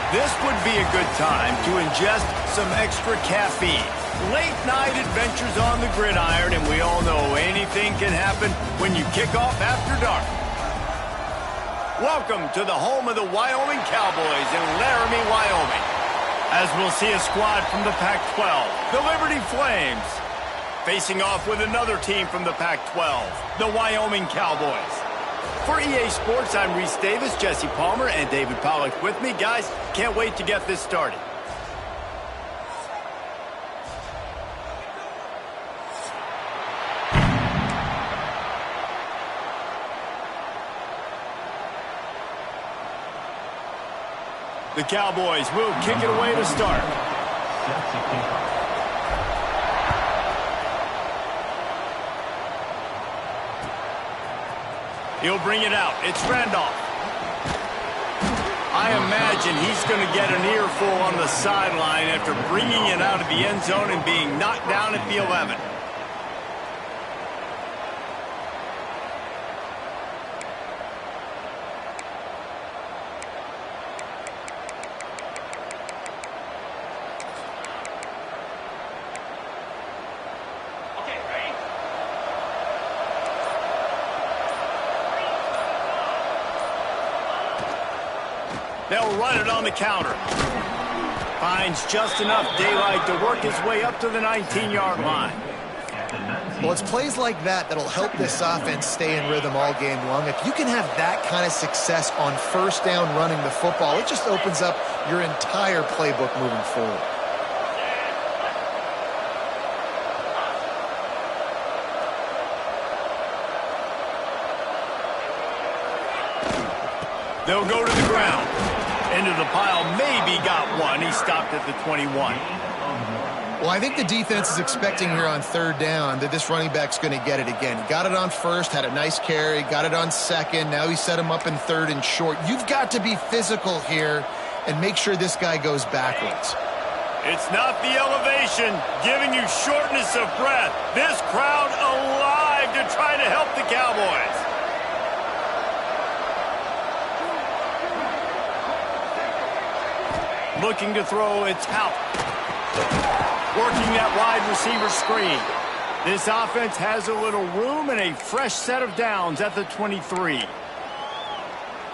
This would be a good time to ingest some extra caffeine. Late night adventures on the gridiron, and we all know anything can happen when you kick off after dark. Welcome to the home of the Wyoming Cowboys in Laramie, Wyoming. As we'll see a squad from the Pac-12, the Liberty Flames, facing off with another team from the Pac-12, the Wyoming Cowboys. For EA Sports, I'm Reese Davis, Jesse Palmer, and David Pollack with me. Guys, can't wait to get this started. The Cowboys will kick it away to start. He'll bring it out. It's Randolph. I imagine he's going to get an earful on the sideline after bringing it out of the end zone and being knocked down at the 11. They'll run it on the counter. Finds just enough daylight to work his way up to the 19-yard line. Well, it's plays like that that'll help this offense stay in rhythm all game long. If you can have that kind of success on first down running the football, it just opens up your entire playbook moving forward. They'll go to the ground. Into the pile, maybe got one. He stopped at the 21. Well, I think the defense is expecting here on third down that this running back's going to get it again. He got it on first, had a nice carry, got it on second. Now he set him up in third and short. You've got to be physical here and make sure this guy goes backwards. It's not the elevation giving you shortness of breath. This crowd alive to try to help the Cowboys. Looking to throw, it's out. Working that wide receiver screen. This offense has a little room and a fresh set of downs at the 23.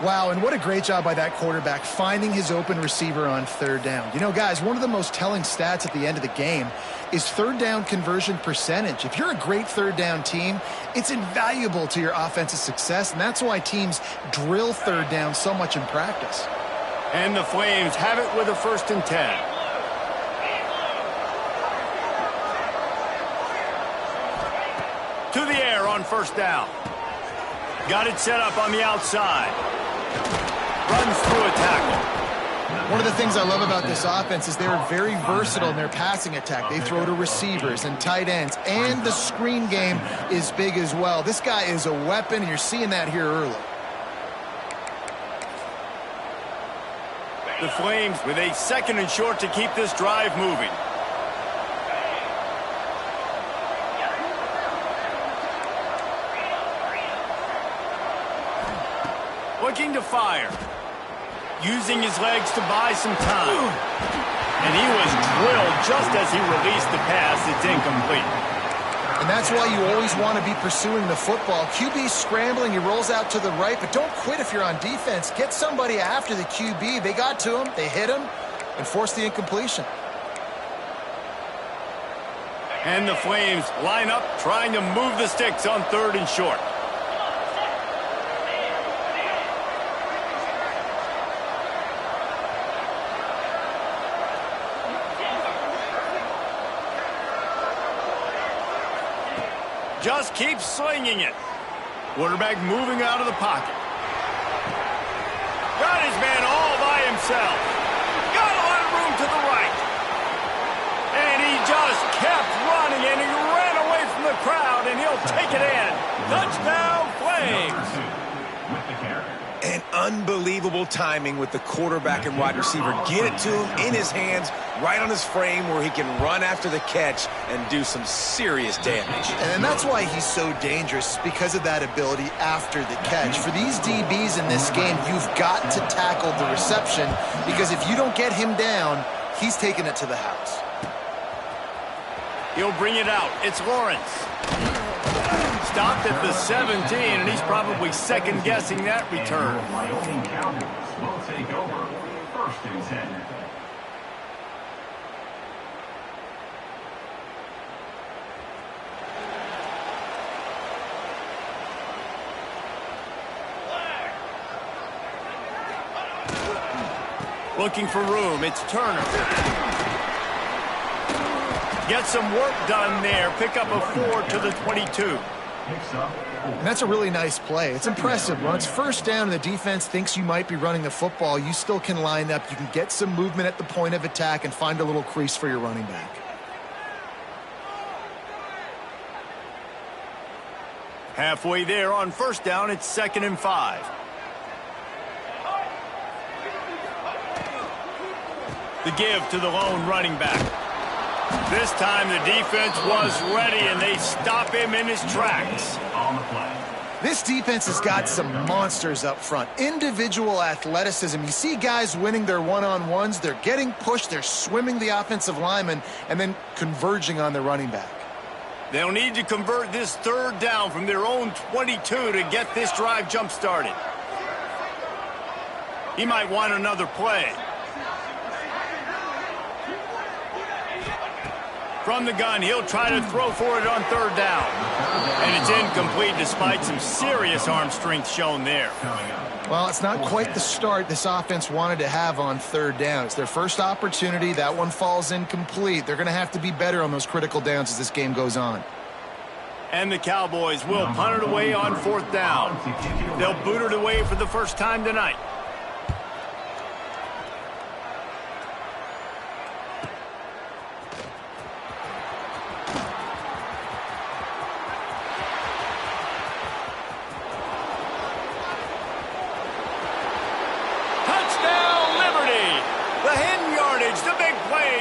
Wow, and what a great job by that quarterback finding his open receiver on third down. You know, guys, one of the most telling stats at the end of the game is third down conversion percentage. If you're a great third down team, it's invaluable to your offensive success, and that's why teams drill third down so much in practice. And the Flames have it with a 1st and 10. To the air on first down. Got it set up on the outside. Runs through a tackle. One of the things I love about this offense is they're very versatile in their passing attack. They throw to receivers and tight ends, and the screen game is big as well. This guy is a weapon, and you're seeing that here early. The Flames with a 2nd and short to keep this drive moving. Looking to fire. Using his legs to buy some time. And he was drilled just as he released the pass. It's incomplete. And that's why you always want to be pursuing the football. QB's scrambling, he rolls out to the right, but don't quit if you're on defense. Get somebody after the QB. They got to him, they hit him, and forced the incompletion. And the Flames line up, trying to move the sticks on 3rd and short. Just keeps slinging it. Quarterback moving out of the pocket. Got his man all by himself. Got a lot of room to the right. And he just kept running, and he ran away from the crowd, and he'll take it in. Touchdown, Flames. And unbelievable timing with the quarterback and wide receiver. Get it to him in his hands, right on his frame where he can run after the catch and do some serious damage. And that's why he's so dangerous, because of that ability after the catch. For these DBs in this game, you've got to tackle the reception, because if you don't get him down, he's taking it to the house. He'll bring it out. It's Lawrence. Stopped at the 17, and he's probably second-guessing that return. Wyoming Cowboys will take over 1st and 10. Looking for room. It's Turner. Get some work done there. Pick up a 4 to the 22. And that's a really nice play. It's impressive. When it's first down and the defense thinks you might be running the football, you still can line up. You can get some movement at the point of attack and find a little crease for your running back. Halfway there on first down, it's 2nd and 5. The give to the lone running back. This time the defense was ready, and they stop him in his tracks. On the play. This defense has got some monsters up front. Individual athleticism. You see guys winning their one-on-ones. They're getting pushed. They're swimming the offensive lineman and then converging on the running back. They'll need to convert this 3rd down from their own 22 to get this drive jump-started. He might want another play. From the gun, he'll try to throw for it on 3rd down. And it's incomplete despite some serious arm strength shown there. Well, it's not quite the start this offense wanted to have on 3rd down. It's their first opportunity. That one falls incomplete. They're going to have to be better on those critical downs as this game goes on. And the Cowboys will punt it away on 4th down. They'll boot it away for the first time tonight.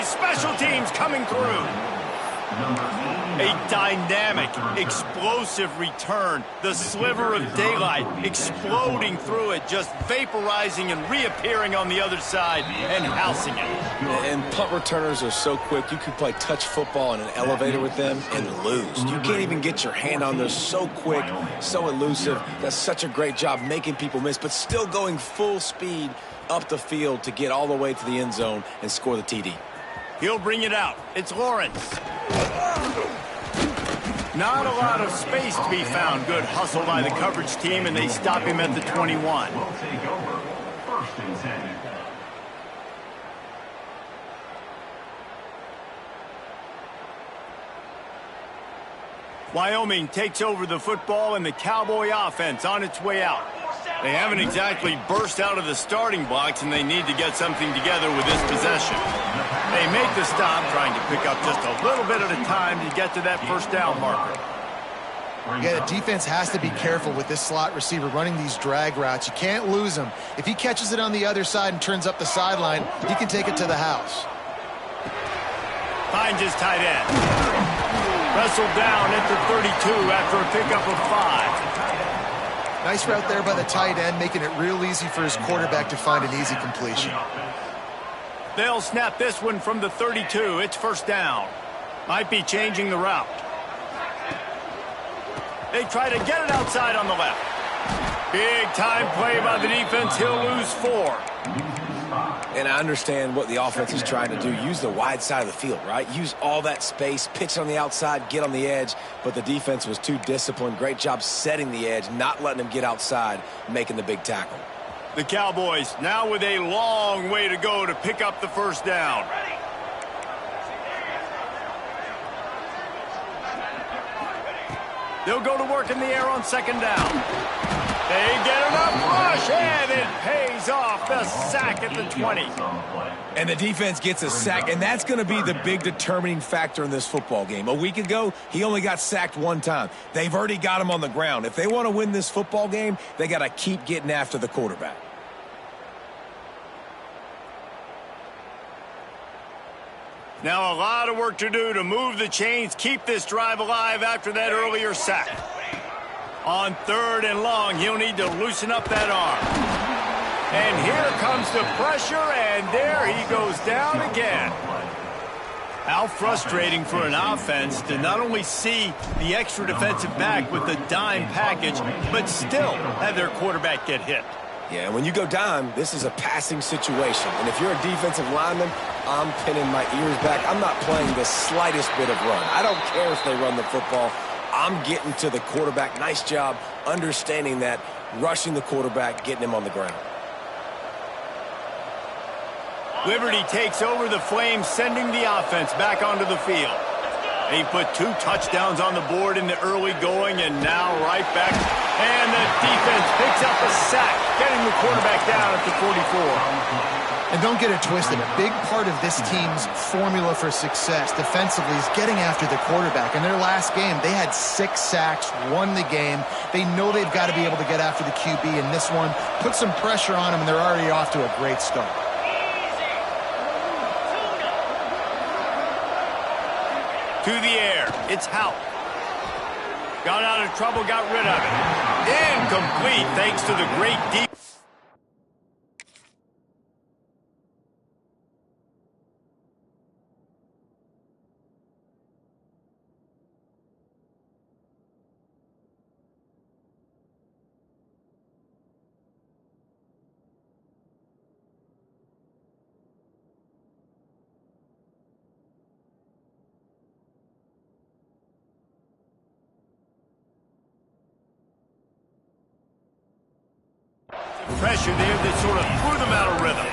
Special teams coming through. A dynamic, explosive return. The sliver of daylight exploding through it, just vaporizing and reappearing on the other side and housing it. And punt returners are so quick, you can play touch football in an elevator with them and lose. You can't even get your hand on those. So quick, so elusive. Does such a great job making people miss, but still going full speed up the field to get all the way to the end zone and score the TD. He'll bring it out. It's Lawrence. Not a lot of space to be found. Good hustle by the coverage team, and they stop him at the 21. We'll take over 1st and 10. Wyoming takes over the football, and the Cowboy offense on its way out. They haven't exactly burst out of the starting blocks, and they need to get something together with this possession. They make the stop, trying to pick up just a little bit at a time to get to that 1st down marker. Yeah, the defense has to be careful with this slot receiver running these drag routes. You can't lose him. If he catches it on the other side and turns up the sideline, he can take it to the house. Finds his tight end. Wrestled down at the 32 after a pickup of 5. Nice route there by the tight end, making it real easy for his quarterback to find an easy completion. They'll snap this one from the 32. It's 1st down. Might be changing the route. They try to get it outside on the left. Big time play by the defense. He'll lose 4. And I understand what the offense is trying to do. Use the wide side of the field, right? Use all that space, pitch on the outside, get on the edge. But the defense was too disciplined. Great job setting the edge, not letting him get outside, making the big tackle. The Cowboys now with a long way to go to pick up the 1st down. They'll go to work in the air on 2nd down. They get enough rush, and it pays off. The sack at the 20. And the defense gets a sack, and that's going to be the big determining factor in this football game. A week ago, he only got sacked one time. They've already got him on the ground. If they want to win this football game, they got to keep getting after the quarterback. Now a lot of work to do to move the chains, keep this drive alive after that earlier sack. On 3rd and long, he'll need to loosen up that arm. And here comes the pressure, and there he goes down again. How frustrating for an offense to not only see the extra defensive back with the dime package, but still have their quarterback get hit. Yeah, when you go dime, this is a passing situation. And if you're a defensive lineman, I'm pinning my ears back. I'm not playing the slightest bit of run. I don't care if they run the football. I'm getting to the quarterback. Nice job understanding that, rushing the quarterback, getting him on the ground. Liberty takes over the Flames, sending the offense back onto the field. He put 2 touchdowns on the board in the early going, and now right back. And the defense picks up a sack, getting the quarterback down at the 44. And don't get it twisted. A big part of this team's formula for success defensively is getting after the quarterback. In their last game, they had 6 sacks, won the game. They know they've got to be able to get after the QB in this one, put some pressure on them, and they're already off to a great start. To the air, it's Houck. Got out of trouble, got rid of it. Incomplete thanks to the great defense. Pressure there that sort of threw them out of rhythm.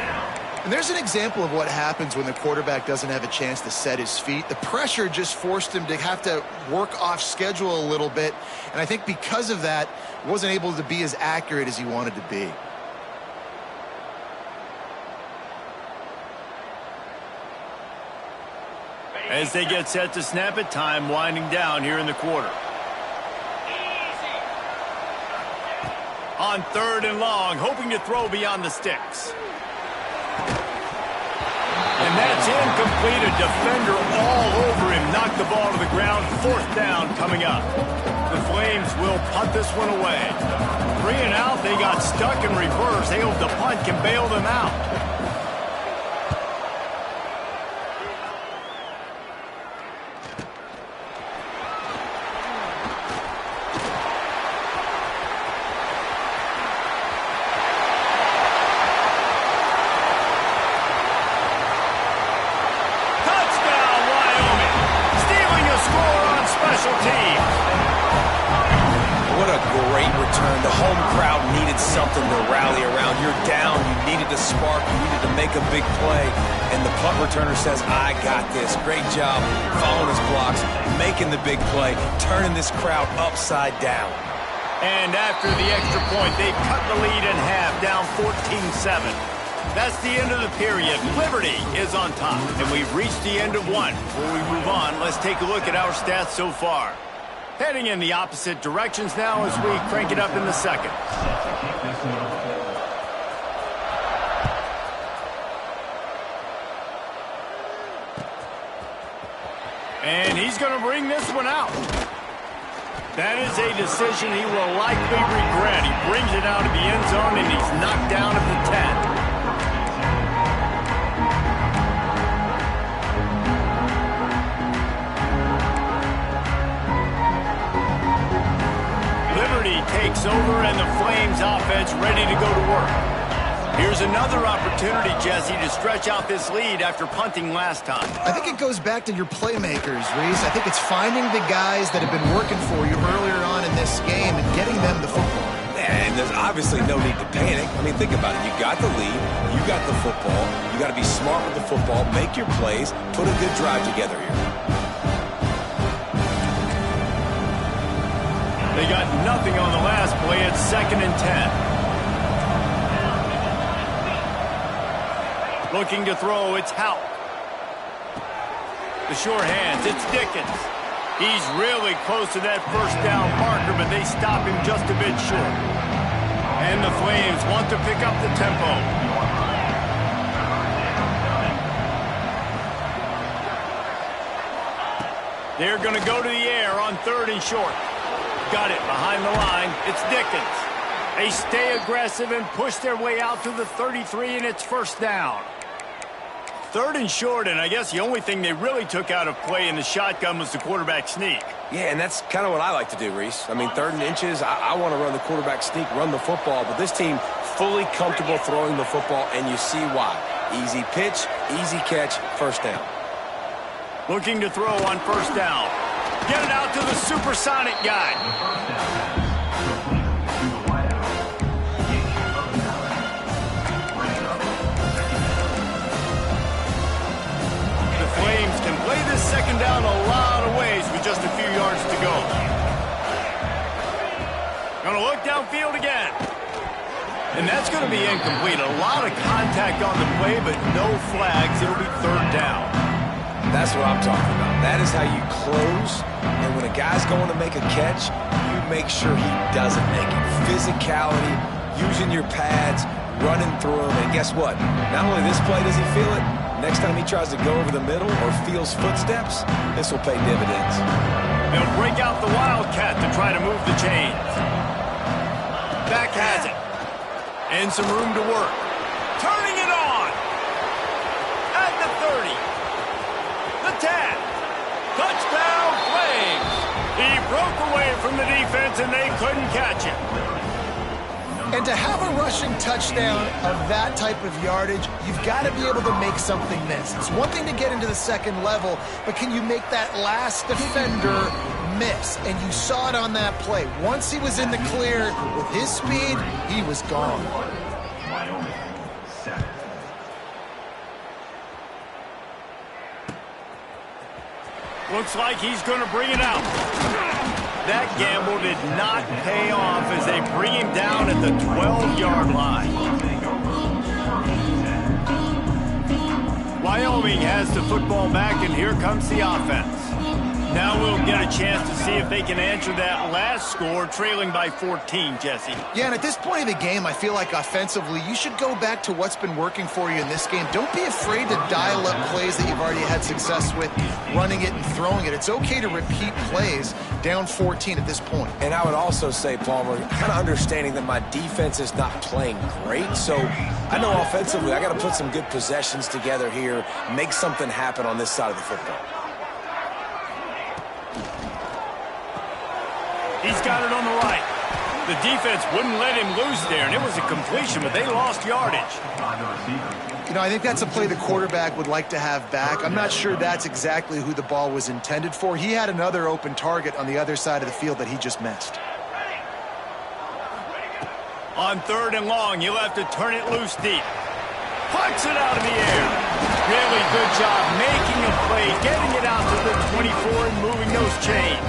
And there's an example of what happens when the quarterback doesn't have a chance to set his feet. The pressure just forced him to have to work off schedule a little bit. And I think because of that, wasn't able to be as accurate as he wanted to be. As they get set to snap it, time winding down here in the quarter. On 3rd and long, hoping to throw beyond the sticks. And that's incomplete. A defender all over him. Knocked the ball to the ground. 4th down coming up. The Flames will punt this one away. 3 and out. They got stuck in reverse. They hope the punt can bail them out. Something to rally around. You're down. You needed to spark. You needed to make a big play. And the punt returner says, I got this. Great job following his blocks, making the big play, turning this crowd upside down. And after the extra point, they've cut the lead in half, down 14-7. That's the end of the period. Liberty is on top. And we've reached the end of one. Before we move on, let's take a look at our stats so far. Heading in the opposite directions now as we crank it up in the second. And he's going to bring this one out. That is a decision he will likely regret. He brings it out of the end zone, and he's knocked down at the 10. Takes over, and the Flames offense ready to go to work. Here's another opportunity, Jesse, to stretch out this lead after punting last time. I think it goes back to your playmakers, Reese. I think it's finding the guys that have been working for you earlier on in this game and getting them the football. And there's obviously no need to panic. I mean, think about it. You got the lead. You got the football. You got to be smart with the football. Make your plays. Put a good drive together here. They got nothing on the last play. It's 2nd and 10. Looking to throw, it's Houck. The sure hands, it's Dickens. He's really close to that first down marker, but they stop him just a bit short. And the Flames want to pick up the tempo. They're going to go to the air on 3rd and short. Got it behind the line. It's Dickens. They stay aggressive and push their way out to the 33, and it's 1st down. 3rd and short, and I guess the only thing they really took out of play in the shotgun was the quarterback sneak. Yeah, and that's kind of what I like to do, Reese. I mean, 3rd and inches, I want to run the quarterback sneak, run the football, but this team fully comfortable throwing the football, and you see why. Easy pitch, easy catch, 1st down. Looking to throw on 1st down. Get it out to the supersonic guy. The Flames can play this 2nd down a lot of ways with just a few yards to go. Gonna look downfield again. And that's going to be incomplete. A lot of contact on the play, but no flags. It'll be 3rd down. That's what I'm talking about. That is how you close. And when a guy's going to make a catch, you make sure he doesn't make it. Physicality, using your pads, running through them. And guess what? Not only this play does he feel it, next time he tries to go over the middle or feels footsteps, this will pay dividends. They'll break out the Wildcat to try to move the chains. Back has it. And some room to work. Turning it on. At the 30. The 10. Touchdown Flames. He broke away from the defense and they couldn't catch him. And to have a rushing touchdown of that type of yardage, you've got to be able to make something miss. It's one thing to get into the 2nd level, but can you make that last defender miss? And you saw it on that play. Once he was in the clear with his speed, he was gone. Wyoming, 7. Looks like he's going to bring it out. That gamble did not pay off as they bring him down at the 12-yard line. Wyoming has the football back, and here comes the offense. Now we'll get a chance to see if they can answer that last score, trailing by 14, Jesse. Yeah, and at this point of the game, I feel like offensively, you should go back to what's been working for you in this game. Don't be afraid to dial up plays that you've already had success with, running it and throwing it. It's okay to repeat plays down 14 at this point. And I would also say, Palmer, kind of understanding that my defense is not playing great, so I know offensively I got to put some good possessions together here, make something happen on this side of the football. He's got it on the right. The defense wouldn't let him loose there, and it was a completion, but they lost yardage. You know, I think that's a play the quarterback would like to have back. I'm not sure that's exactly who the ball was intended for. He had another open target on the other side of the field that he just missed. On 3rd and long, he'll have to turn it loose deep. Puts it out of the air. Really good job making a play, getting it out to the 24 and moving those chains.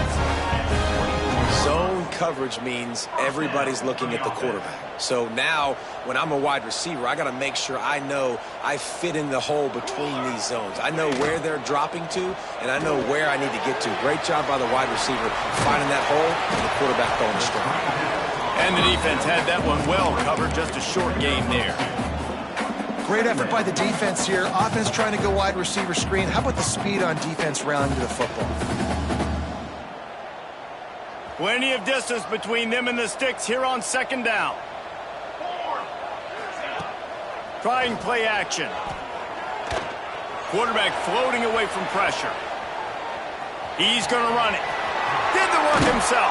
Zone coverage means everybody's looking at the quarterback. So now, when I'm a wide receiver, I got to make sure I know I fit in the hole between these zones. I know where they're dropping to, and I know where I need to get to. Great job by the wide receiver finding that hole, and the quarterback throwing the strong. And the defense had that one well covered, just a short game there. Great effort by the defense here. Offense trying to go wide receiver screen. How about the speed on defense rounding to the football? Plenty of distance between them and the sticks here on 2nd down. Trying play action. Quarterback floating away from pressure. He's going to run it. Did the work himself.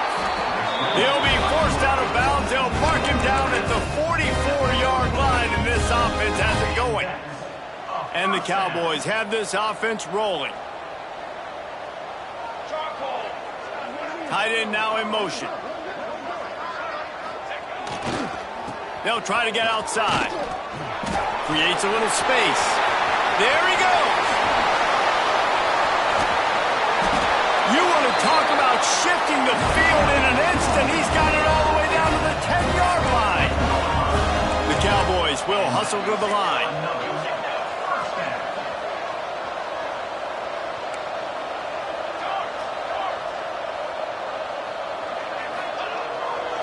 He'll be forced out of bounds. They'll mark him down at the 44-yard line, and this offense has it going. And the Cowboys have this offense rolling. Tight end now in motion. They'll try to get outside. Creates a little space. There he goes. You want to talk about shifting the field in an instant. whistle to the line.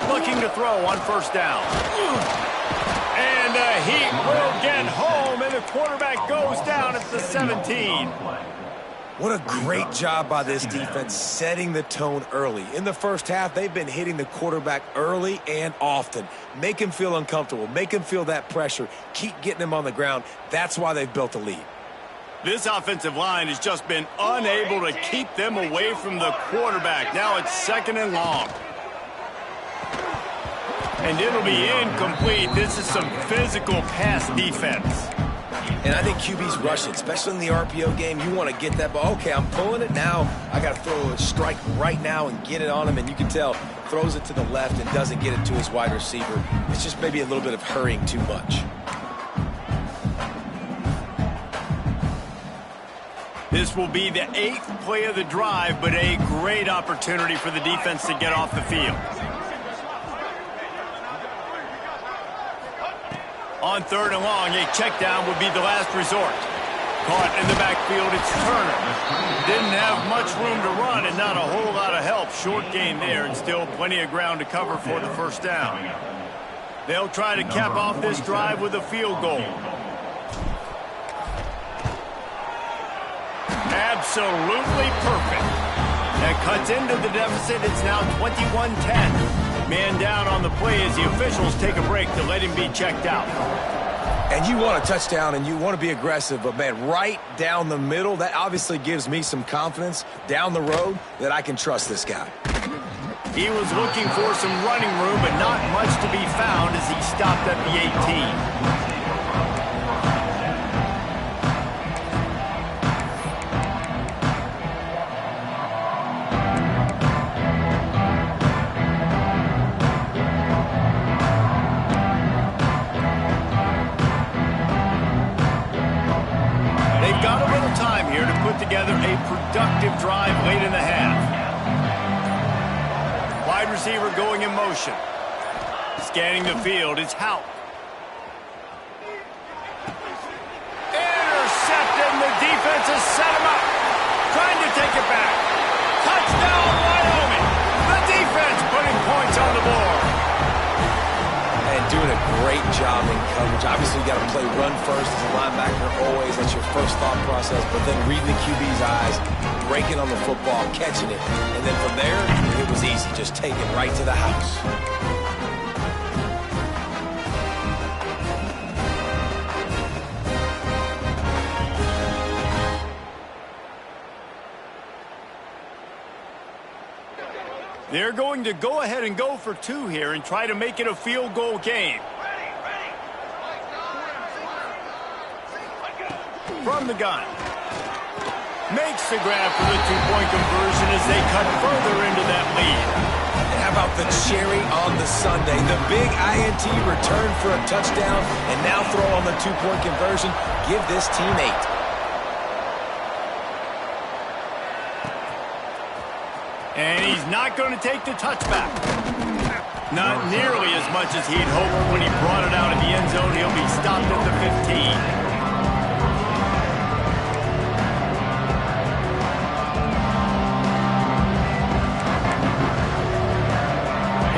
Looking to throw on first down. And the Heat will get home, and the quarterback goes down at the 17. What a great job by this defense setting the tone early. In the first half, they've been hitting the quarterback early and often. Make him feel uncomfortable. Make him feel that pressure. Keep getting him on the ground. That's why they've built a lead. This offensive line has just been unable to keep them away from the quarterback. Now it's 2nd and long. And it'll be incomplete. This is some physical pass defense. And I think QB's rush it, especially in the RPO game. You want to get that ball. Okay, I'm pulling it now. I got to throw a strike right now and get it on him. And you can tell, throws it to the left and doesn't get it to his wide receiver. It's just maybe a little bit of hurrying too much. This will be the 8th play of the drive, but a great opportunity for the defense to get off the field. On 3rd and long, a check down would be the last resort. Caught in the backfield, it's Turner. Didn't have much room to run and not a whole lot of help. Short game there and still plenty of ground to cover for the first down. They'll try to cap off this drive with a field goal. Absolutely perfect. That cuts into the deficit. It's now 21-10. Man down on the play as the officials take a break to let him be checked out. And you want a touchdown and you want to be aggressive, but man, right down the middle, that obviously gives me some confidence down the road that I can trust this guy. He was looking for some running room, but not much to be found as he stopped at the 18. Together a productive drive late in the half. Wide receiver going in motion. Scanning the field, it's Houck. Intercepted, and the defense has set him up. Trying to take it back. Touchdown, Wyoming. The defense putting points on the board. And doing a great job in coverage. Obviously, you got to play run first as a linebacker always. That's your first thought process. But then reading the QB's eyes, breaking on the football, catching it. And then from there, it was easy. Just take it right to the house. They're going to go ahead and go for 2 here and try to make it a field goal game. From the gun. Makes the grab for the 2-point conversion as they cut further into that lead. And how about the cherry on the Sunday? The big INT return for a touchdown and now throw on the 2-point conversion. Give this team 8. And he's not going to take the touchback. Not nearly as much as he'd hoped when he brought it out of the end zone. He'll be stopped at the 15.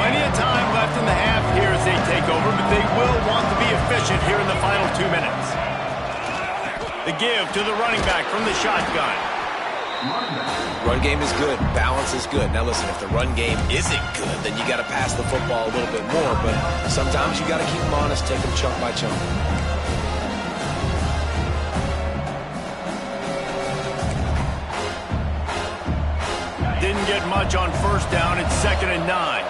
Plenty of time left in the half here as they take over, but they will want to be efficient here in the final 2 minutes. The give to the running back from the shotgun. Run game is good. Balance is good. Now listen, if the run game isn't good, then you got to pass the football a little bit more. But sometimes you got to keep them honest, take them chunk by chunk. Didn't get much on first down. It's 2nd and 9.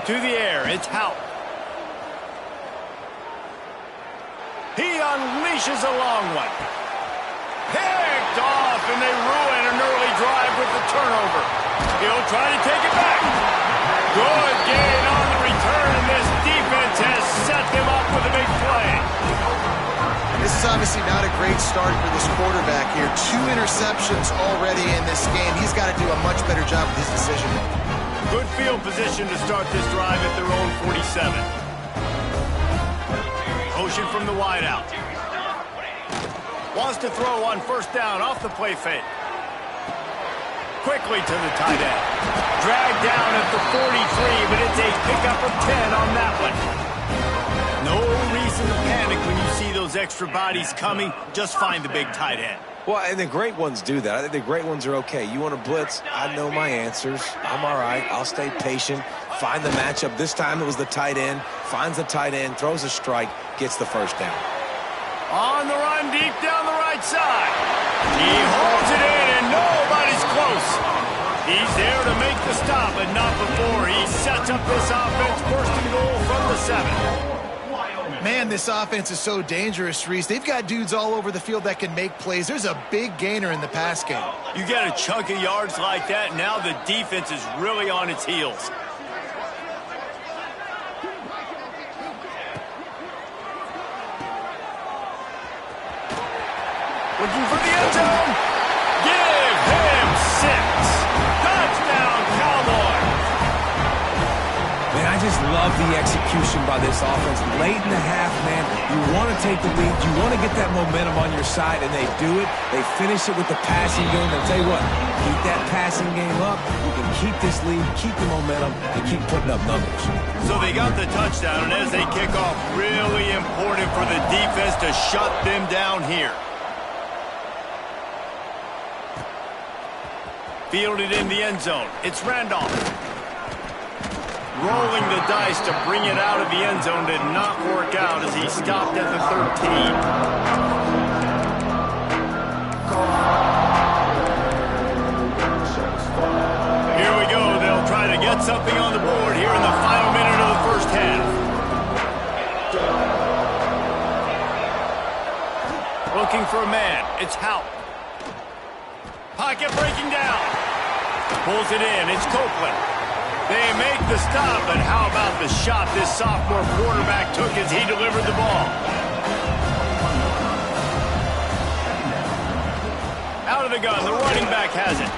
To the air, it's Houck. He unleashes a long one. Picked off, and they ruin an early drive with the turnover. He'll try to take it back. Good gain on the return, and this defense has set them up with a big play. This obviously not a great start for this quarterback here. 2 interceptions already in this game. He's got to do a much better job with his decision making. Good field position to start this drive at their own 47. Motion from the wideout. Wants to throw on first down off the play fake. Quickly to the tight end. Dragged down at the 43, but it's a pickup of 10 on that one. No reason to panic when you see those extra bodies coming. Just find the big tight end. Well, and the great ones do that. I think the great ones are okay. You want to blitz? I know my answers. I'm all right. I'll stay patient. Find the matchup. This time it was the tight end. Finds the tight end, throws a strike, gets the first down. On the run, deep down the right side. He holds it in, and nobody's close. He's there to make the stop, but not before. He sets up this offense first and goal from the 7. Man, this offense is so dangerous, Reese. They've got dudes all over the field that can make plays. There's a big gainer in the pass game. You get a chunk of yards like that, now the defense is really on its heels. Looking for the end zone. Give him 6. Touchdown, Cowboys. Man, I just love the execution by this offense. Late in the half, man, you want to take the lead. You want to get that momentum on your side, and they do it. They finish it with the passing game. I'll tell you what, keep that passing game up. You can keep this lead, keep the momentum, and keep putting up numbers. So they got the touchdown, and as they kick off, really important for the defense to shut them down here. Fielded in the end zone. It's Randolph. Rolling the dice to bring it out of the end zone did not work out as he stopped at the 13. Here we go. They'll try to get something on the board here in the final minute of the first half. Looking for a man. It's Hout. Pocket breaking down. Pulls it in. It's Copeland. They make the stop, but how about the shot this sophomore quarterback took as he delivered the ball? Out of the gun. The running back has it.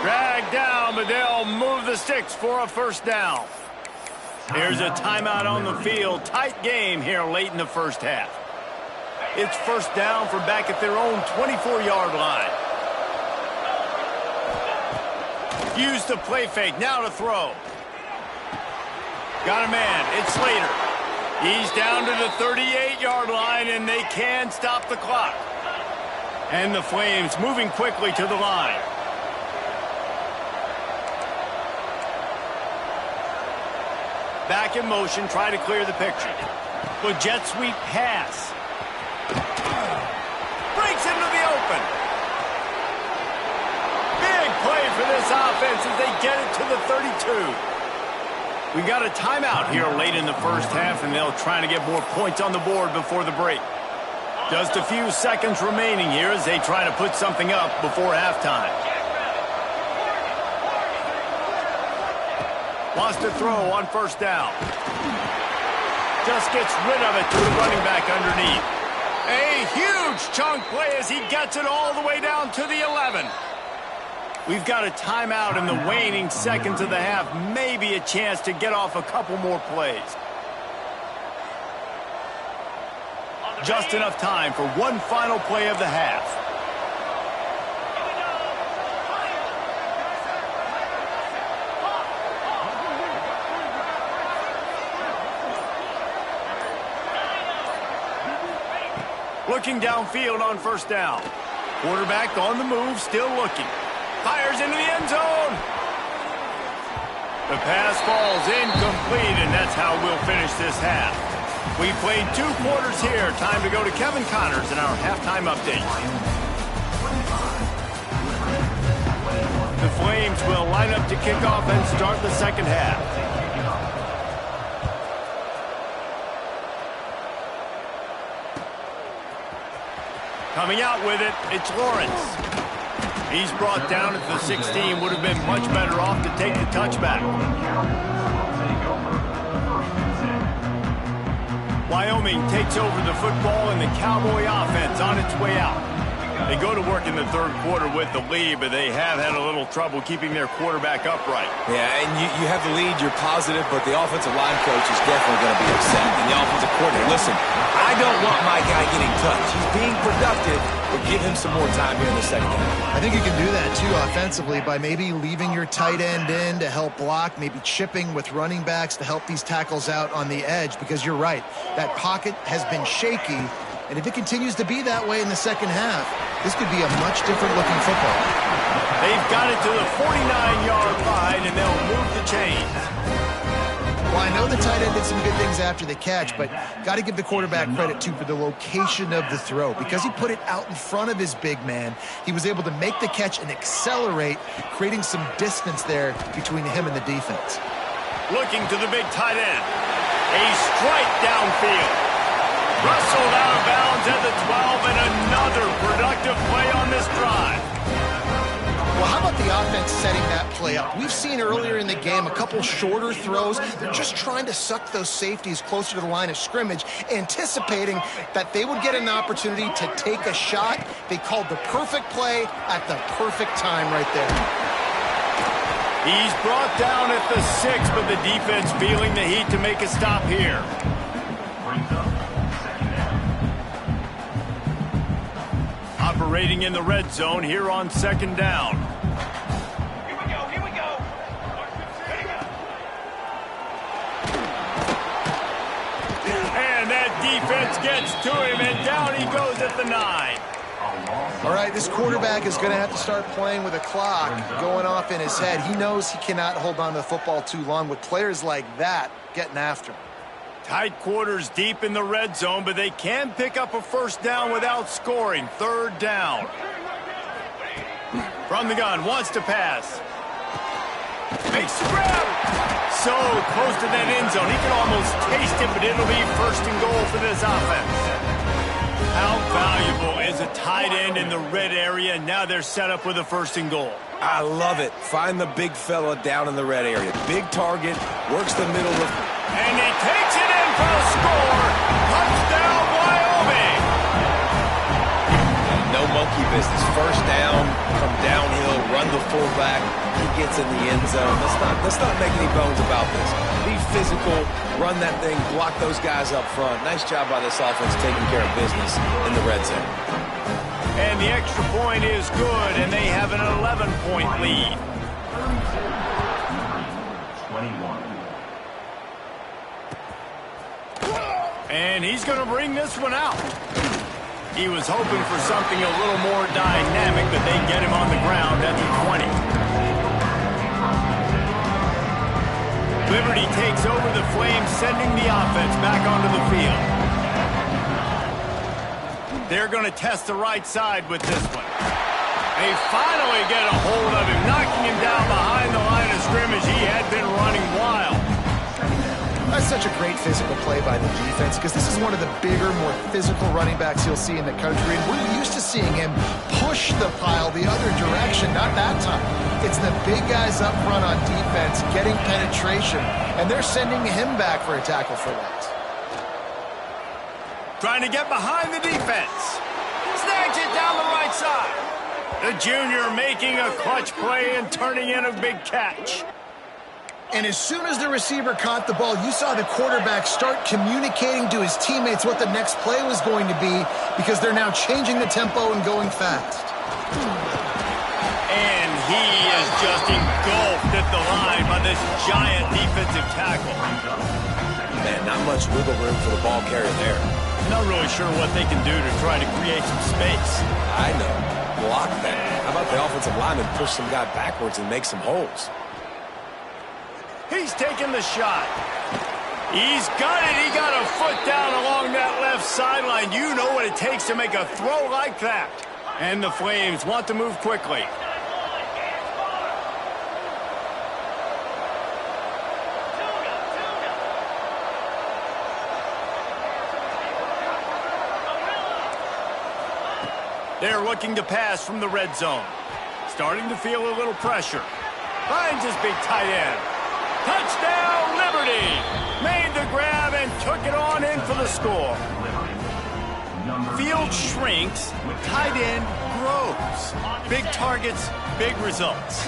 Dragged down, but they'll move the sticks for a first down. Here's a timeout on the field. Tight game here late in the first half. It's first down from back at their own 24-yard line. Use the play fake. Now to throw. Got a man. It's Slater. He's down to the 38-yard line, and they can stop the clock. And the Flames moving quickly to the line. Back in motion. Try to clear the picture. The jet sweep pass. Breaks into the open. Play for this offense as they get it to the 32. We got a timeout here late in the first half, and they'll try to get more points on the board before the break. Just a few seconds remaining here as they try to put something up before halftime. Wants to throw on first down. Just gets rid of it to the running back underneath. A huge chunk play as he gets it all the way down to the 11. We've got a timeout in the waning seconds of the half. Maybe a chance to get off a couple more plays. Just enough time for one final play of the half. Looking downfield on first down. Quarterback on the move, still looking. Fires into the end zone. The pass falls incomplete, and that's how we'll finish this half. We played 2 quarters here. Time to go to Kevin Connors in our halftime update. The Flames will line up to kick off and start the second half. Coming out with it, it's Lawrence. He's brought down at the 16. Would have been much better off to take the touchback. Wyoming takes over the football and the Cowboy offense on its way out. They go to work in the third quarter with the lead, but they have had a little trouble keeping their quarterback upright. Yeah, and you have the lead, you're positive, but the offensive line coach is definitely going to be upset. And the offensive coordinator, listen, I don't want my guy getting touched. He's being productive, but give him some more time here in the second half. I think you can do that, too, offensively, by maybe leaving your tight end in to help block, maybe chipping with running backs to help these tackles out on the edge, because you're right, that pocket has been shaky, and if it continues to be that way in the second half, this could be a much different looking football. They've got it to the 49-yard line, and they'll move the chains. Well, I know the tight end did some good things after the catch, but got to give the quarterback credit, too, for the location of the throw. Because he put it out in front of his big man, he was able to make the catch and accelerate, creating some distance there between him and the defense. Looking to the big tight end. A strike downfield. Rustled out of bounds at the 12, and another productive play on this drive. Well, how about the offense setting that play up? We've seen earlier in the game a couple shorter throws. They're just trying to suck those safeties closer to the line of scrimmage, anticipating that they would get an opportunity to take a shot. They called the perfect play at the perfect time right there. He's brought down at the 6, but the defense feeling the heat to make a stop here. Operating in the red zone here on second down. Here we go, here we go. And that defense gets to him, and down he goes at the 9. All right, this quarterback is going to have to start playing with a clock going off in his head. He knows he cannot hold on to the football too long with players like that getting after him. Tight quarters deep in the red zone, but they can pick up a first down without scoring. Third down. From the gun, wants to pass. Makes the grab. So close to that end zone. He can almost taste it, but it'll be first and goal for this offense. How valuable is a tight end in the red area? Now they're set up with a first and goal. I love it. Find the big fella down in the red area. Big target, works the middle of... And he takes it in for a score. Touchdown, Wyoming. No monkey business. First down, come downhill, run the fullback. He gets in the end zone. Let's not make any bones about this. Be physical, run that thing, block those guys up front. Nice job by this offense taking care of business in the red zone. And the extra point is good, and they have an 11-point lead. 21. And he's going to bring this one out. He was hoping for something a little more dynamic, but they get him on the ground at the 20. Liberty takes over the Flames, sending the offense back onto the field. They're going to test the right side with this one. They finally get a hold of him, knocking him down behind the line of scrimmage. He had been running wild. That's such a great physical play by the defense, because this is one of the bigger, more physical running backs you'll see in the country, and we're used to seeing him push the pile the other direction. Not that time. It's the big guys up front on defense getting penetration, and they're sending him back for a tackle for that. Trying to get behind the defense. Snags it down the right side. The junior making a clutch play and turning in a big catch. And as soon as the receiver caught the ball, you saw the quarterback start communicating to his teammates what the next play was going to be, because they're now changing the tempo and going fast. And he is just engulfed at the line by this giant defensive tackle. Man, not much wiggle room for the ball carrier there. Not really sure what they can do to try to create some space. I know. Block that. How about the offensive lineman push some guy backwards and make some holes? He's taking the shot. He's got it. He got a foot down along that left sideline. You know what it takes to make a throw like that. And the Flames want to move quickly. They're looking to pass from the red zone. Starting to feel a little pressure. Finds his big tight end. Touchdown, Liberty! Made the grab and took it on in for the score. Field shrinks, tight end grows. Big targets, big results.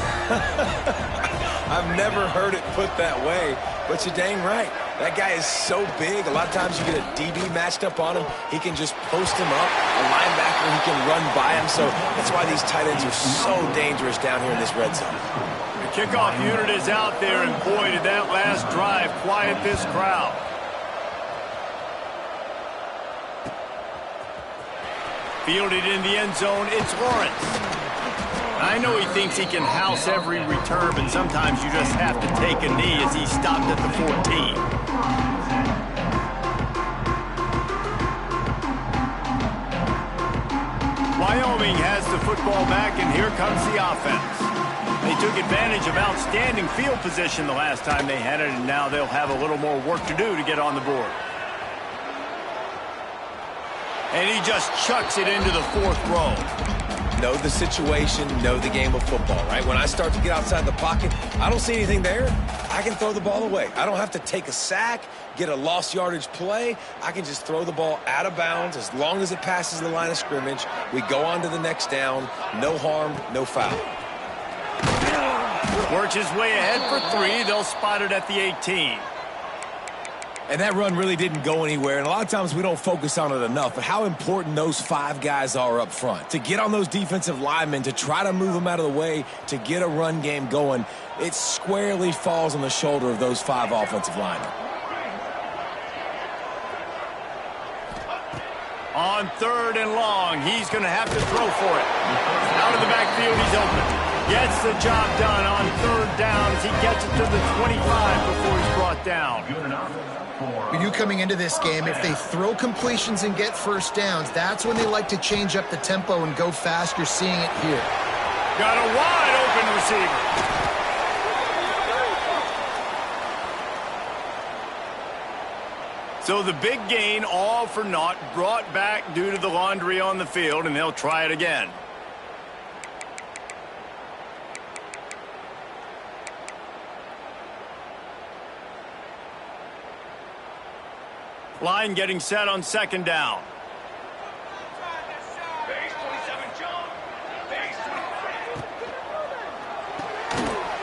I've never heard it put that way, but you're dang right. That guy is so big. A lot of times you get a DB matched up on him. He can just post him up. A linebacker, he can run by him. So that's why these tight ends are so dangerous down here in this red zone. The kickoff unit is out there, and boy, did that last drive quiet this crowd. Fielded in the end zone, it's Lawrence. I know he thinks he can house every return, but sometimes you just have to take a knee as he stopped at the 14. Wyoming has the football back, and here comes the offense. They took advantage of outstanding field position the last time they had it, and now they'll have a little more work to do to get on the board. And he just chucks it into the fourth row. Know the situation, know the game of football, right? When I start to get outside the pocket, I don't see anything there, I can throw the ball away. I don't have to take a sack, get a lost yardage play. I can just throw the ball out of bounds as long as it passes the line of scrimmage. We go on to the next down. No harm, no foul. Works his way ahead for 3. They'll spot it at the 18. And that run really didn't go anywhere, and a lot of times we don't focus on it enough, but how important those 5 guys are up front. To get on those defensive linemen, to try to move them out of the way, to get a run game going, it squarely falls on the shoulder of those 5 offensive linemen. On 3rd and long, he's going to have to throw for it. Out of the backfield, he's open. Gets the job done on 3rd down as he gets it to the 25 before he's brought down. We knew coming into this game, if they throw completions and get first downs, that's when they like to change up the tempo and go fast. You're seeing it here. Got a wide open receiver. So the big gain, all for naught, brought back due to the laundry on the field, and they'll try it again. Line getting set on 2nd down.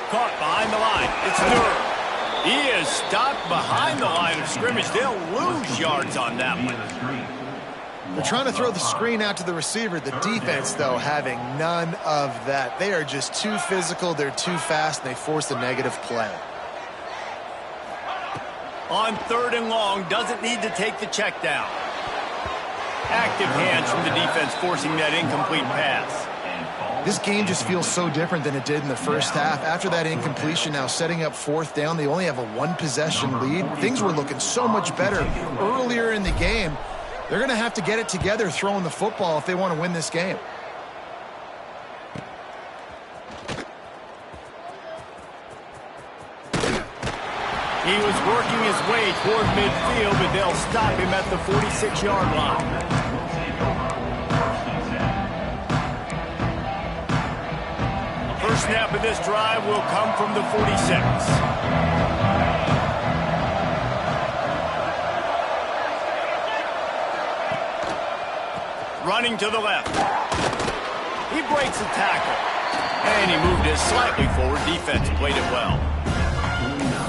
Caught behind the line. It's Durham. He is stopped behind the line of scrimmage. They'll lose yards on that one. They're trying to throw the screen out to the receiver. The defense, though, having none of that. They are just too physical. They're too fast, and they force a negative play. On 3rd and long, doesn't need to take the check down. Active hands from the defense forcing that incomplete pass. This game just feels so different than it did in the first half. After that incompletion, now setting up 4th down, they only have a 1-possession lead. Things were looking so much better earlier in the game. They're going to have to get it together throwing the football if they want to win this game. He was working his way toward midfield, but they'll stop him at the 46-yard line. The first snap of this drive will come from the 46. Running to the left. He breaks a tackle. And he moved it slightly forward. Defense played it well.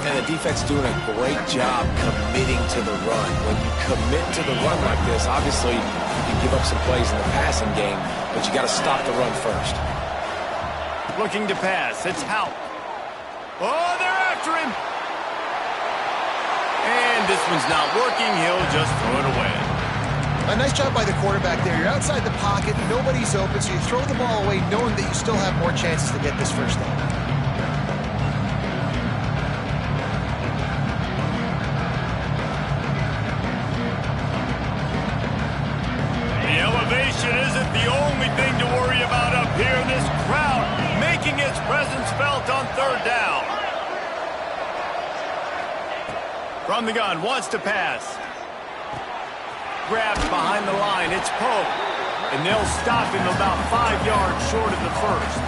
And the defense doing a great job committing to the run. When you commit to the run like this, obviously you give up some plays in the passing game, but you got to stop the run first. Looking to pass. It's Hout. Oh, they're after him. And this one's not working. He'll just throw it away. A nice job by the quarterback there. You're outside the pocket. Nobody's open, so you throw the ball away knowing that you still have more chances to get this first down. Isn't the only thing to worry about up here. This crowd making its presence felt on 3rd down. From the gun, wants to pass. Grabbed behind the line, it's Pope. And they'll stop him about 5 yards short of the first.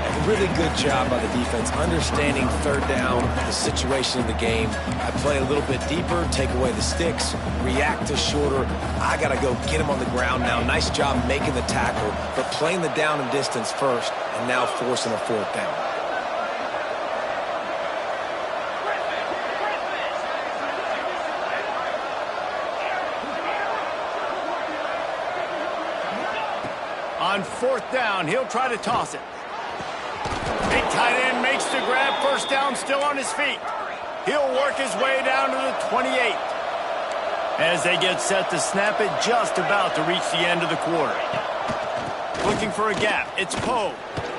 And really good job by the defense understanding third down, the situation of the game. I play a little bit deeper, take away the sticks, react to shorter. I got to go get him on the ground now. Nice job making the tackle, but playing the down and distance first and now forcing a fourth down. On fourth down, he'll try to toss it. Big tight end makes the grab. First down, still on his feet. He'll work his way down to the 28. As they get set to snap it, just about to reach the end of the quarter. Looking for a gap. It's Poe.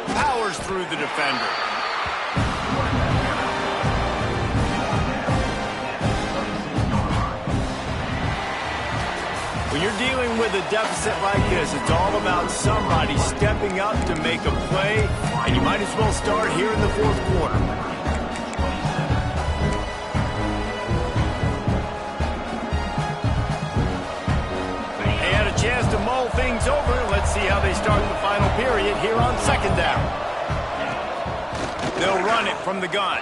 Powers through the defender. When you're dealing with a deficit like this, it's all about somebody stepping up to make a play, and you might as well start here in the fourth quarter. They had a chance to mull things over. Let's see how they start the final period here on second down. They'll run it from the gun.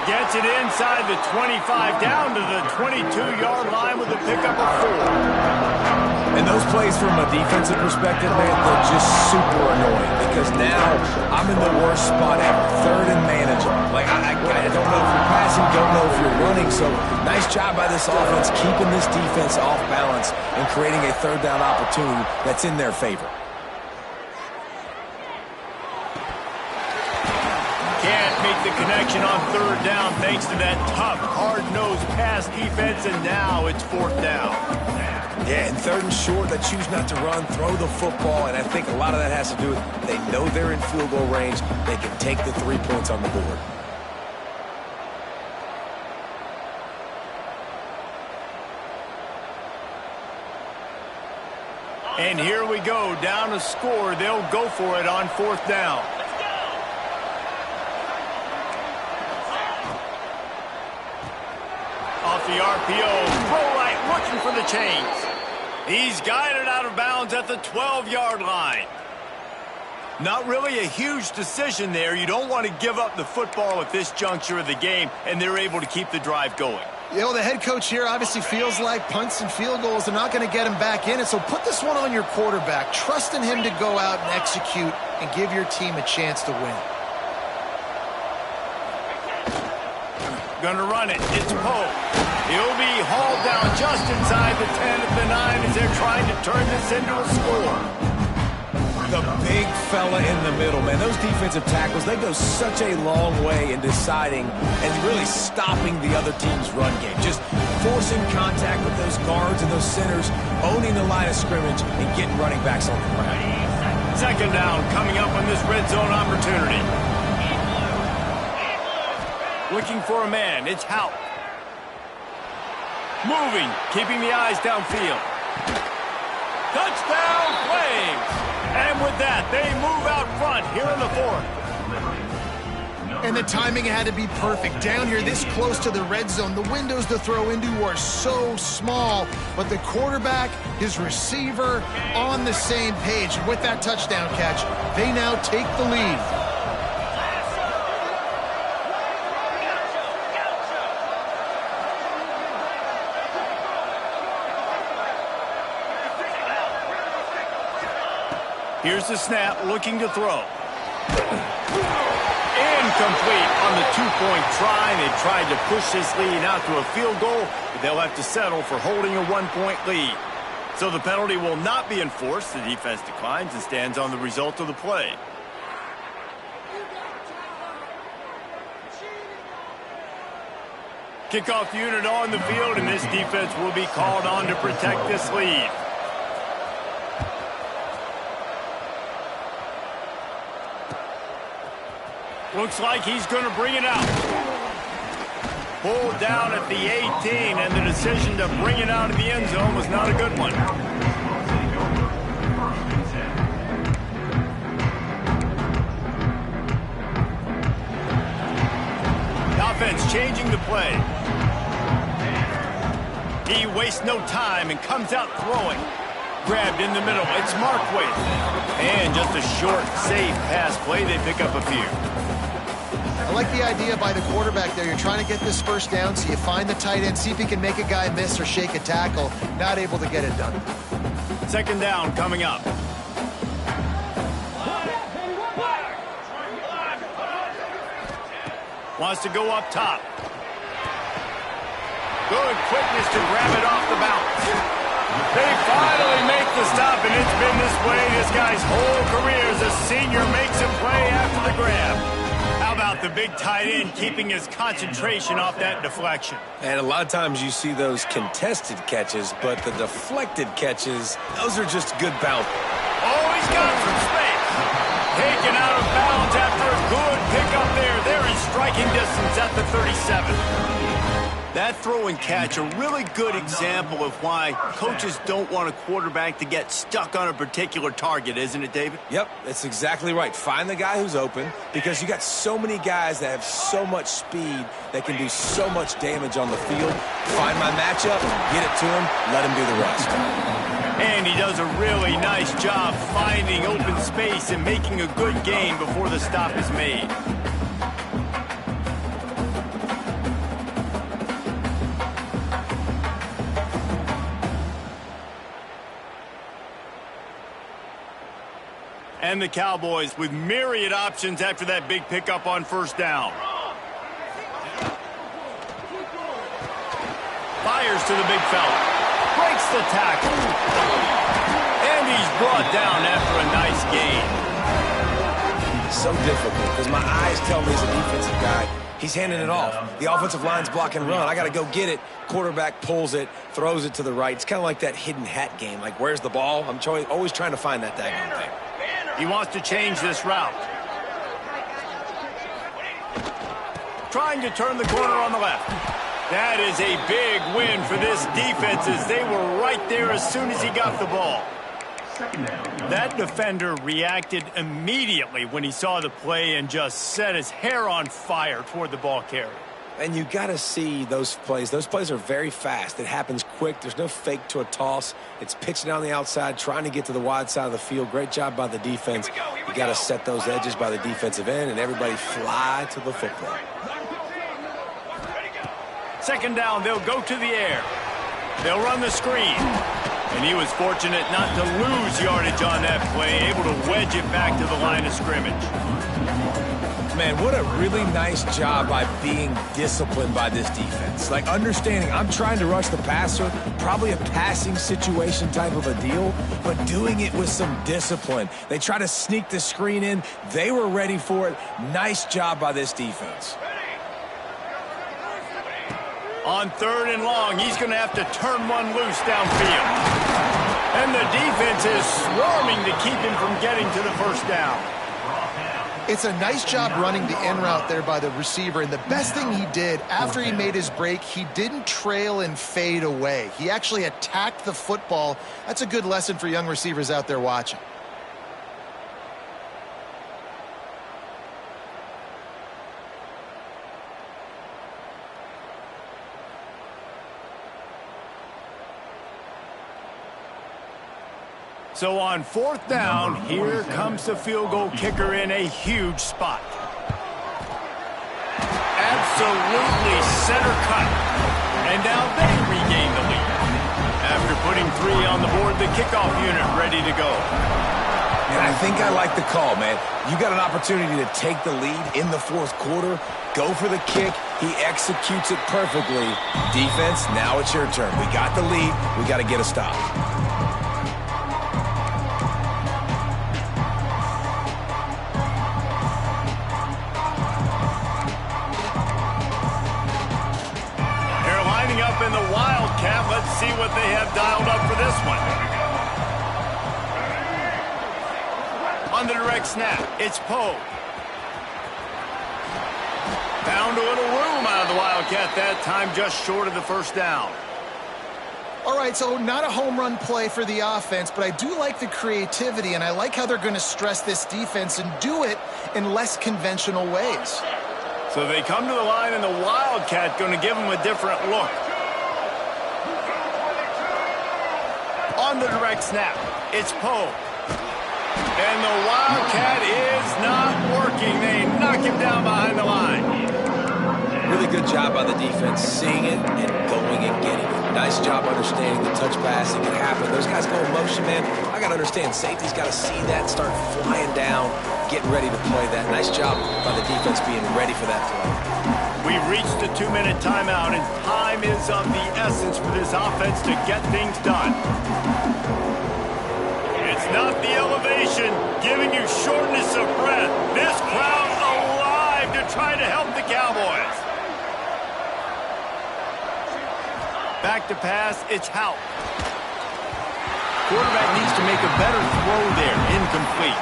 Gets it inside the 25, down to the 22-yard line with a pickup of 4. And those plays from a defensive perspective, man, they're just super annoying because now I'm in the worst spot ever, third and manageable. Like, I don't know if you're passing, don't know if you're running, so nice job by this offense keeping this defense off balance and creating a third down opportunity that's in their favor. Make the connection on third down thanks to that tough, hard-nosed pass defense, and now it's fourth down. Yeah, and third and short, they choose not to run, throw the football, and I think a lot of that has to do with they know they're in field goal range. They can take the 3 points on the board. And here we go, down a score. They'll go for it on fourth down. Off the RPO, throw right, looking for the chains. He's guided out of bounds at the 12-yard line. Not really a huge decision there. You don't want to give up the football at this juncture of the game, and they're able to keep the drive going. You know, the head coach here obviously feels like punts and field goals are not going to get him back in it, so put this one on your quarterback. Trust in him to go out and execute and give your team a chance to win. Gonna run it. It's Poe. He'll be hauled down just inside the 10 at the 9 as they're trying to turn this into a score. The big fella in the middle, man. Those defensive tackles, they go such a long way in deciding and really stopping the other team's run game. Just forcing contact with those guards and those centers, owning the line of scrimmage, and getting running backs on the ground. Second down coming up on this red zone opportunity. Looking for a man. It's Hout. Moving, keeping the eyes downfield. Touchdown, Flames! And with that, they move out front here in the fourth. And the timing had to be perfect. Down here this close to the red zone, the windows to throw into are so small, but the quarterback, his receiver, on the same page. And with that touchdown catch, they now take the lead. Here's the snap, looking to throw. Incomplete on the two-point try. They tried to push this lead out to a field goal, but they'll have to settle for holding a one-point lead. So the penalty will not be enforced. The defense declines and stands on the result of the play. Kickoff unit on the field, and this defense will be called on to protect this lead. Looks like he's going to bring it out. Pulled down at the 18, and the decision to bring it out of the end zone was not a good one. The offense changing the play. He wastes no time and comes out throwing. Grabbed in the middle. It's marked with. And just a short, safe pass play. They pick up a few. I like the idea by the quarterback there. You're trying to get this first down, so you find the tight end, see if he can make a guy miss or shake a tackle. Not able to get it done. Second down coming up. Wants to go up top. Good quickness to grab it off the bounce. They finally make the stop, and it's been this way this guy's whole career as a senior makes a play after the grab. How about the big tight end keeping his concentration off that deflection? And a lot of times you see those contested catches, but the deflected catches, those are just good bounce. Oh, he's got some space. Taken out of bounds after a good pickup there. They're in striking distance at the 37. That throw and catch, a really good example of why coaches don't want a quarterback to get stuck on a particular target, isn't it, David? Yep, that's exactly right. Find the guy who's open, because you got so many guys that have so much speed that can do so much damage on the field. Find my matchup, get it to him, let him do the rest. And he does a really nice job finding open space and making a good gain before the stop is made. And the Cowboys with myriad options after that big pickup on first down. Fires to the big fella. Breaks the tackle. And he's brought down after a nice gain. So difficult because my eyes tell me he's a defensive guy. He's handing it off. The offensive line's block and run. I got to go get it. Quarterback pulls it, throws it to the right. It's kind of like that hidden hat game. Like, where's the ball? I'm always trying to find that daggone thing. He wants to change this route. Trying to turn the corner on the left. That is a big win for this defense as they were right there as soon as he got the ball. That defender reacted immediately when he saw the play and just set his hair on fire toward the ball carrier. And you got to see those plays. Those plays are very fast. It happens quick. There's no fake to a toss. It's pitched down the outside, trying to get to the wide side of the field. Great job by the defense. You got to set those edges by the defensive end, and everybody fly to the football. Second down, they'll go to the air. They'll run the screen. And he was fortunate not to lose yardage on that play, able to wedge it back to the line of scrimmage. Man, what a really nice job by being disciplined by this defense. Like, understanding I'm trying to rush the passer, probably a passing situation type of a deal, but doing it with some discipline. They try to sneak the screen in. They were ready for it. Nice job by this defense. On third and long, he's going to have to turn one loose downfield. And the defense is swarming to keep him from getting to the first down. It's a nice job running the in route there by the receiver. And the best thing he did after he made his break, he didn't trail and fade away. He actually attacked the football. That's a good lesson for young receivers out there watching. So on fourth down, here comes the field goal kicker in a huge spot. Absolutely center cut. And now they regain the lead. After putting 3 on the board, the kickoff unit ready to go. And I think I like the call, man. You got an opportunity to take the lead in the fourth quarter. Go for the kick. He executes it perfectly. Defense, now it's your turn. We got the lead. We got to get a stop. In the Wildcat, let's see what they have dialed up for this one. On the direct snap, it's Poe. Found a little room out of the Wildcat that time, just short of the first down. All right, so not a home run play for the offense, but I do like the creativity, and I like how they're going to stress this defense and do it in less conventional ways. So they come to the line, and the Wildcat going to give them a different look. On the direct snap, it's Poe. And the Wildcat is not working. They knock him down behind the line. Really good job by the defense, seeing it and going and getting it. Nice job understanding the touch pass. It can happen. Those guys go in motion, man. I got to understand. Safety's got to see that, start flying down, getting ready to play that. Nice job by the defense being ready for that play. We've reached the 2-minute timeout, and time is of the essence for this offense to get things done. It's not the elevation giving you shortness of breath. This crowd alive to try to help the Cowboys. Back to pass, it's Hout. Quarterback needs to make a better throw there, incomplete.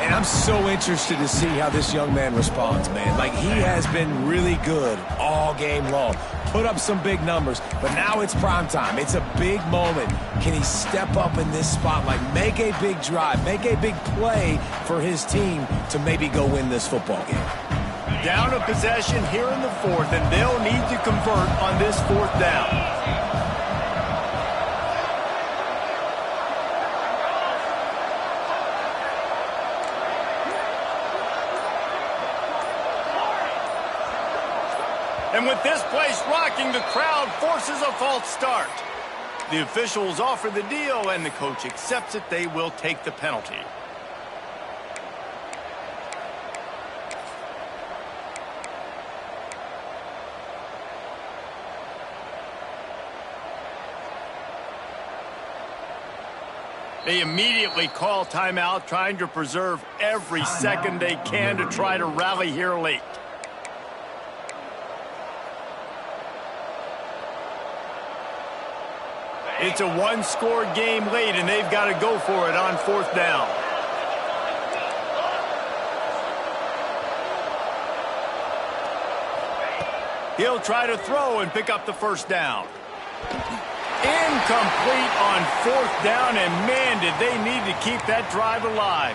And I'm so interested to see how this young man responds, man. Like, he has been really good all game long. Put up some big numbers, but now it's prime time. It's a big moment. Can he step up in this spotlight, make a big drive, make a big play for his team to maybe go win this football game? Down a possession here in the fourth, and they'll need to convert on this fourth down. And with this place rocking, the crowd forces a false start. The officials offer the deal, and the coach accepts it. They will take the penalty. They immediately call timeout, trying to preserve every second they can to try to rally here late. It's a one-score game late, and they've got to go for it on fourth down. He'll try to throw and pick up the first down. Incomplete on fourth down, and man, did they need to keep that drive alive.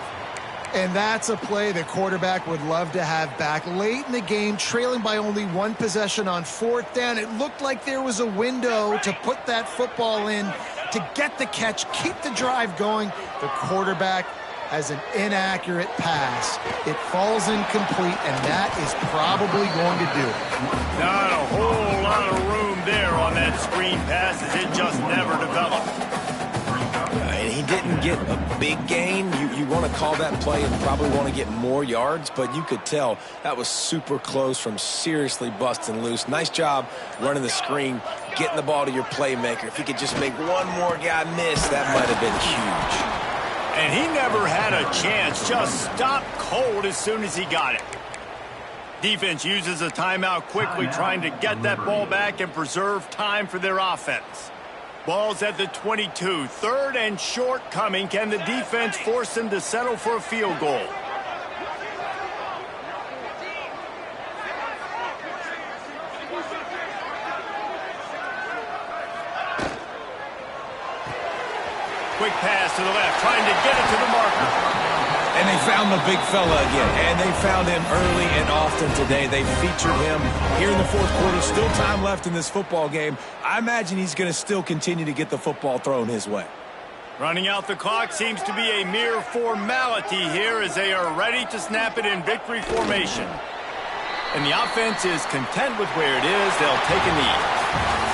And that's a play the quarterback would love to have back. Late in the game, trailing by only one possession on fourth down, it looked like there was a window to put that football in, to get the catch, keep the drive going. The quarterback has an inaccurate pass. It falls incomplete, and that is probably going to do it. Not a whole lot of room there on that screen pass, as it just never developed. And he didn't get a big gain. You want to call that play and probably want to get more yards, but you could tell that was super close from seriously busting loose. Nice job running the screen, getting the ball to your playmaker. If he could just make one more guy miss, that might have been huge. And he never had a chance, just stopped cold as soon as he got it. Defense uses a timeout quickly, trying to get that ball back and preserve time for their offense. Ball's at the 22. Third and short coming. Can the defense force them to settle for a field goal? Quick pass to the left, trying to get it to the marker. And they found the big fella again, and they found him early and often today. They featured him here in the fourth quarter. Still time left in this football game. I imagine he's going to still continue to get the football thrown his way. Running out the clock seems to be a mere formality here, as they are ready to snap it in victory formation. And the offense is content with where it is. They'll take a knee.